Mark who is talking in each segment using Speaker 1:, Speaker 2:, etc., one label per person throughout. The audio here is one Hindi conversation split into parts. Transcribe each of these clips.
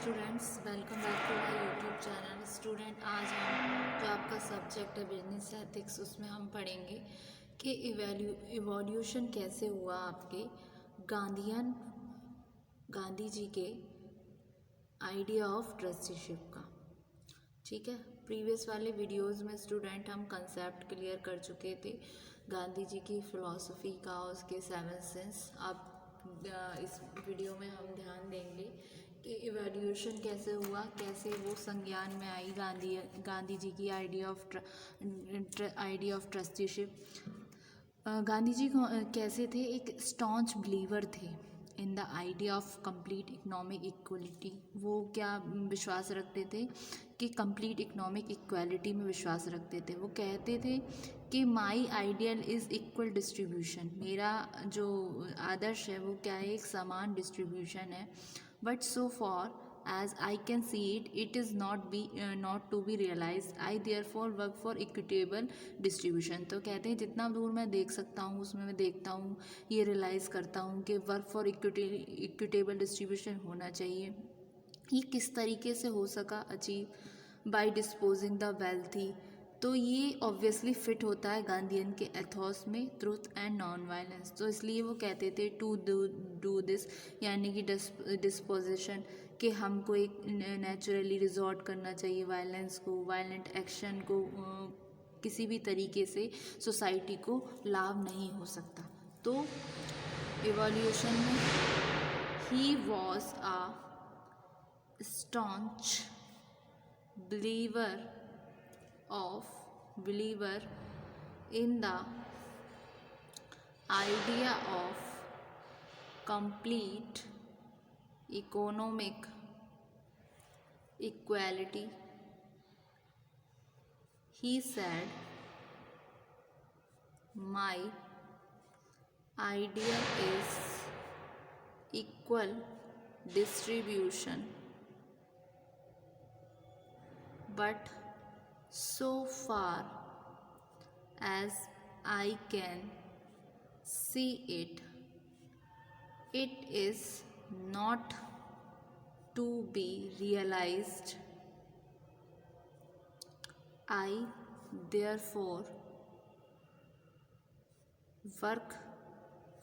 Speaker 1: Students, welcome back to my YouTube channel. Student, आज हम जो आपका सब्जेक्ट है बिजनेस एथिक्स, उसमें हम पढ़ेंगे कि इवोल्यूशन कैसे हुआ आपके गांधी जी के आइडिया ऑफ ट्रस्टीशिप का। ठीक है, प्रीवियस वाले वीडियोस में स्टूडेंट हम कंसेप्ट क्लियर कर चुके थे गांधी जी की फ़िलॉसफी का, उसके सेवन सेंस। अब इस वीडियो में हम ध्यान देंगे कि इवोल्यूशन कैसे हुआ, कैसे वो संज्ञान में आई गांधी जी की idea of trusteeship. Gandhi ji कैसे थे, एक स्टॉन्च बिलीवर थे in the idea of complete economic equality. वो क्या विश्वास रखते थे कि कंप्लीट इकोनॉमिक इक्वालिटी में विश्वास रखते थे। वो कहते थे कि माई आइडियल इज़ इक्वल डिस्ट्रीब्यूशन। मेरा जो आदर्श है वो क्या है, एक समान डिस्ट्रीब्यूशन है। But so for as I can see it, it is not to be realized. I therefore work for equitable distribution. तो कहते हैं जितना दूर मैं देख सकता हूँ उसमें मैं देखता हूँ, ये रियलाइज़ करता हूँ कि वर्क फॉर इक्विटेबल डिस्ट्रीब्यूशन होना चाहिए। ये किस तरीके से हो सका achieve? By disposing the wealthy. तो ये ऑब्वियसली फिट होता है गांधीयन के एथॉस में, ट्रुथ एंड नॉन वायलेंस। तो इसलिए वो कहते थे टू डू दिस, यानी कि डिस्पोजिशन, कि हमको एक नेचुरली रिजॉर्ट करना चाहिए वायलेंस को, वायलेंट एक्शन को। किसी भी तरीके से सोसाइटी को लाभ नहीं हो सकता। तो इवोल्यूशन में he was a staunch believer in the idea of complete economic equality. He said, my idea is equal distribution, but so far as I can see it, it is not to be realized. I therefore work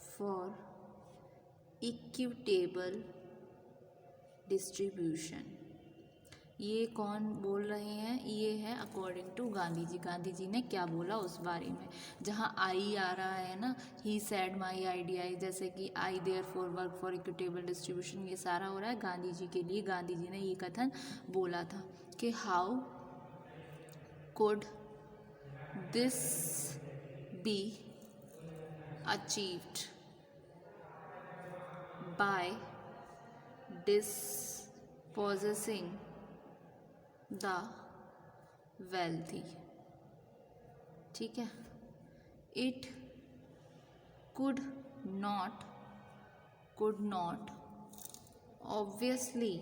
Speaker 1: for equitable distribution. ये कौन बोल रहे हैं? ये है अकॉर्डिंग टू गांधी जी। गांधी जी ने क्या बोला उस बारे में। जहाँ आई आ रहा है ना, ही सैड माई आइडिया, जैसे कि I there for work for equitable distribution, ये सारा हो रहा है गांधी जी के लिए। गांधी जी ने ये कथन बोला था कि how could this be achieved by dispossessing the wealthy. ठीक है, it could not obviously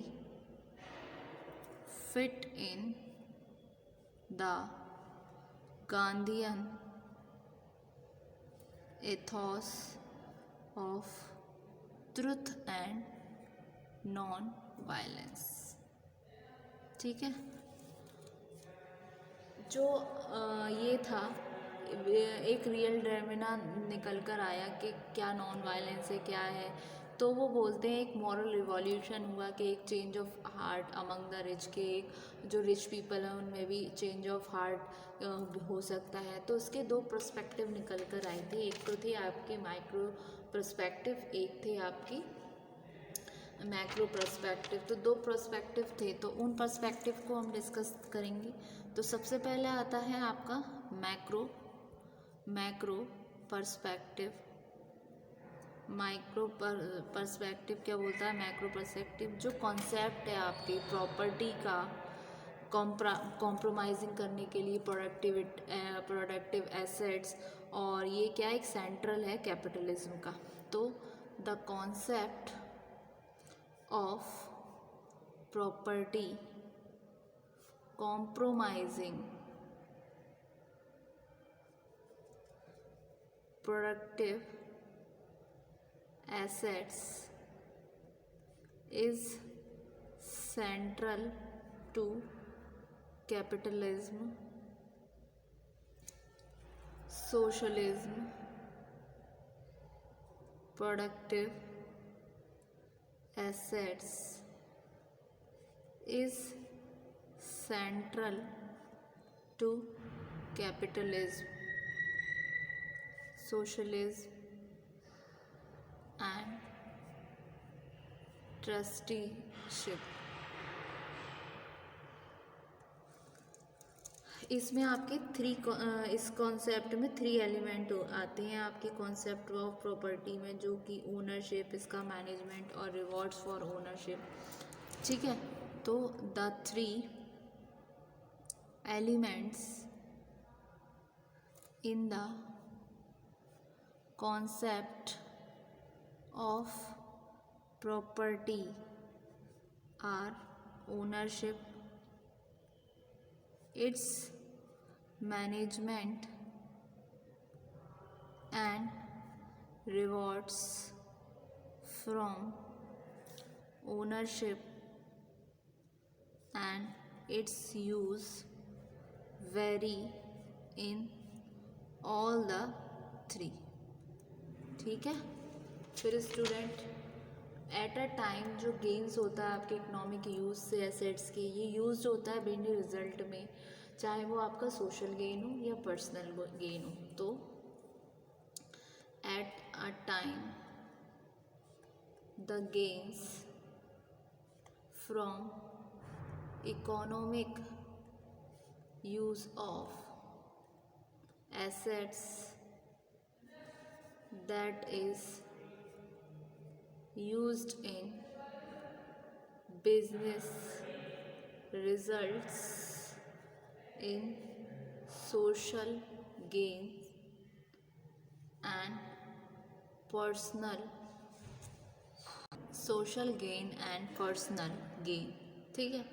Speaker 1: fit in the Gandhian ethos of truth and non-violence। ठीक है, जो ये था, एक रियल डेमिना निकल कर आया कि क्या नॉन वायलेंस है, क्या है। तो वो बोलते हैं एक मॉरल रिवॉल्यूशन हुआ कि एक change of heart among the rich, के एक जो रिच पीपल हैं उनमें भी चेंज ऑफ हार्ट हो सकता है। तो उसके दो पर्सपेक्टिव निकल कर आए थे। एक तो थे आपके माइक्रो पर्सपेक्टिव, एक थे आपकी मैक्रो पर्सपेक्टिव। तो दो पर्सपेक्टिव थे, तो उन पर्सपेक्टिव को हम डिस्कस करेंगे। तो सबसे पहले आता है आपका मैक्रो पर्सपेक्टिव। माइक्रो पर्सपेक्टिव क्या बोलता है? मैक्रो पर्सपेक्टिव जो कॉन्सेप्ट है आपके प्रॉपर्टी का कॉम्प्रोमाइजिंग करने के लिए प्रोडक्टिव एसेट्स, और ये क्या एक सेंट्रल है कैपिटलिज्म का। तो the concept of property compromising productive assets is central to capitalism, socialism, productive assets is central to capitalism, socialism and trusteeship. इसमें आपके इस कॉन्सेप्ट में 3 एलिमेंट आते हैं आपके कॉन्सेप्ट ऑफ प्रॉपर्टी में, जो कि ओनरशिप, इसका मैनेजमेंट और रिवॉर्ड्स फॉर ओनरशिप. ठीक है, तो the 3 elements in the concept of property are ownership, its management and rewards from ownership and its use vary in all the 3. ठीक है. फिर स्टूडेंट, एट अ टाइम जो गेन्स होता है आपके इकोनॉमिक यूज से एसेट्स के, ये यूज होता है बिजनेस रिजल्ट में, चाहे वो आपका सोशल गेन हो या पर्सनल गेन हो. तो at a time the gains from economic use of assets that is used in business results in social gain and personal gain. ठीक है,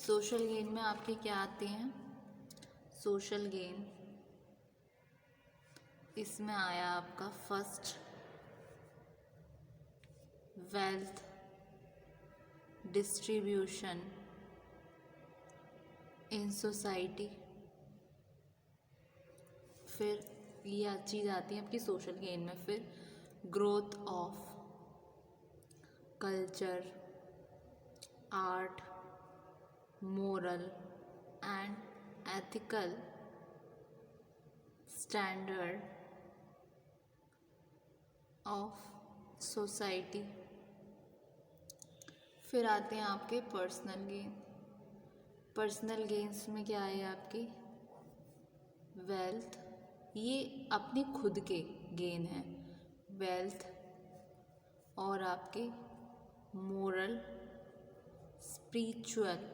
Speaker 1: सोशल गेन में आपके क्या आते हैं? सोशल गेन इसमें आया आपका first wealth distribution in society. फिर ये चीज़ आती है आपकी सोशल गेन में. फिर growth of culture, art, moral and ethical standard of society. फिर आते हैं आपके पर्सनल गेन. पर्सनल गेन्स में क्या है आपकी? वेल्थ, ये अपने खुद के गेन हैं, वेल्थ और आपके मोरल स्पिरिचुअल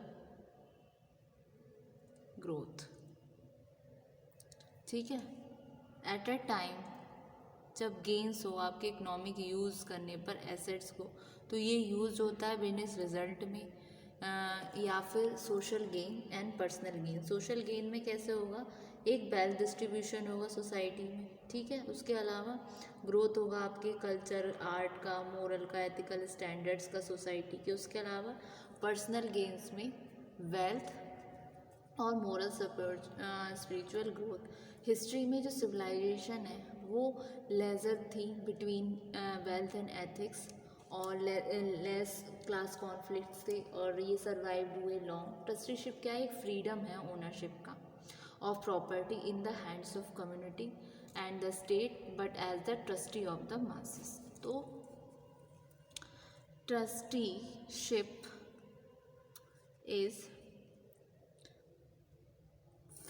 Speaker 1: ग्रोथ. ठीक है, एट अ टाइम जब गेन्स हो आपके इकोनॉमिक यूज़ करने पर एसेट्स को, तो ये यूज़ होता है बिजनेस रिजल्ट में या फिर social gain and personal gain. Social gain में कैसे होगा? एक वेल्थ डिस्ट्रीब्यूशन होगा सोसाइटी में. ठीक है, उसके अलावा ग्रोथ होगा आपके कल्चर, आर्ट का, मोरल का, एथिकल स्टैंडर्ड्स का सोसाइटी के. उसके अलावा पर्सनल गेन्स में वेल्थ और मोरल स्पिरिचुअल ग्रोथ. हिस्ट्री में जो सिविलाइजेशन है वो लेजर थी बिटवीन वेल्थ एंड एथिक्स, और लेस क्लास कॉन्फ्लिक्ट्स थे, और ये सर्वाइव्ड हुए लॉन्ग. ट्रस्टीशिप क्या है? एक फ्रीडम है ओनरशिप का of property in the hands of community and the state, but as the trustee of the masses. तो trusteeship is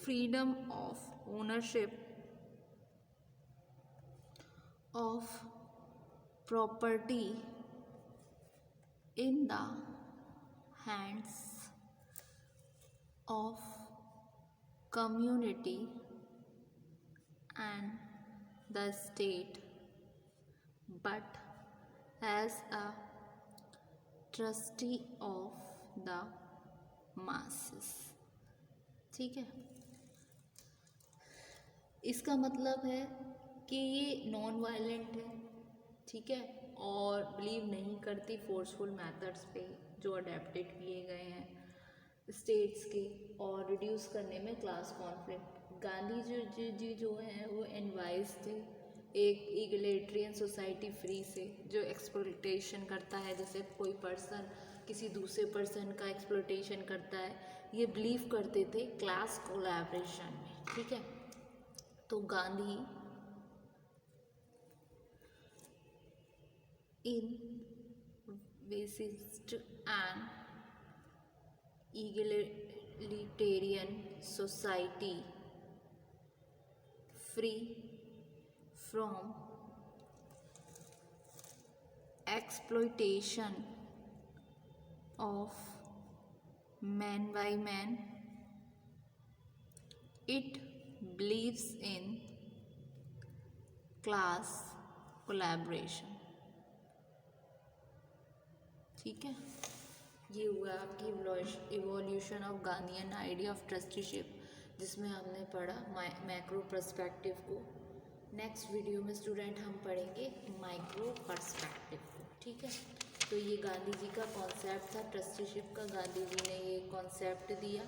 Speaker 1: freedom of ownership of property in the hands of community and the state, but as a trustee of the masses. ठीक है, इसका मतलब है कि ये नॉन वायलेंट है. ठीक है, और बिलीव नहीं करती फोर्सफुल मेथड्स पे, जो अडेप्टेड किए गए हैं स्टेट्स के और रिड्यूस करने में क्लास कॉन्फ्लिक्ट। गांधी जी जो हैं वो एडवाइस थे एक इगलिटेरियन सोसाइटी फ्री से, जो एक्सप्लॉइटेशन करता है, जैसे कोई पर्सन किसी दूसरे पर्सन का एक्सप्लॉइटेशन करता है, ये बिलीव करते थे क्लास कोलैबोरेशन में। ठीक है, तो Gandhi envisaged an egalitarian society free from exploitation of man by man, it believes in class collaboration। ठीक है, ये हुआ आपकी evolution of Gandhian idea of trusteeship, जिसमें हमने पढ़ा मैक्रो पर्सपेक्टिव को। नेक्स्ट वीडियो में स्टूडेंट हम पढ़ेंगे माइक्रो पर्सपेक्टिव को। ठीक है, तो ये गांधी जी का कॉन्सेप्ट था ट्रस्टीशिप का, गांधी जी ने ये कॉन्सेप्ट दिया।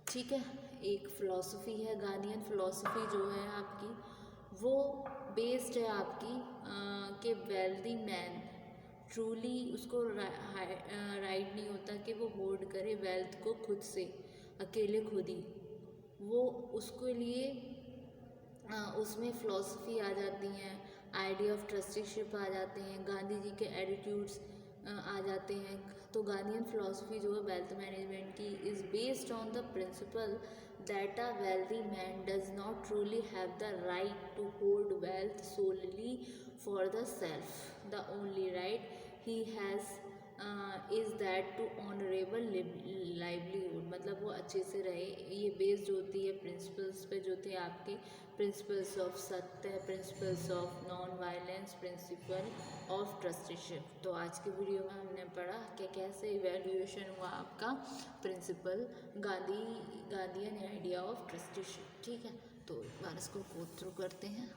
Speaker 1: ठीक है, एक फ़िलॉसफी है गांधीयन फ़िलॉसफी जो है आपकी, वो बेस्ड है आपकी कि वेल्दी मैन ट्रूली उसको राइट नहीं होता कि वो होल्ड करे वेल्थ को खुद से अकेले खुद ही, वो उसके लिए उसमें फ़िलॉसफी आ जाती हैं, आइडिया ऑफ ट्रस्टीशिप आ जाते हैं, गांधी जी के एटीट्यूड्स आ जाते हैं। तो गांधीयन फ़िलॉसफी जो है वेल्थ मैनेजमेंट की is based on the principle that a wealthy man does not truly have the right to hold wealth solely for the self. The only right he has is that to honorable livelihood, मतलब वो अच्छे से रहे। ये बेस्ड होती है प्रिंसिपल्स पे जो थे आपके, प्रिंसिपल्स ऑफ सत्य, principles of non violence, principle of trusteeship. तो आज के वीडियो में हमने पढ़ा कि कैसे इवैल्यूएशन हुआ आपका principle Gandhian idea of trusteeship. ठीक है, तो एक बार इसको गो थ्रू करते हैं।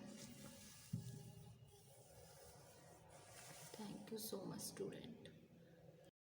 Speaker 1: Thank you so much student.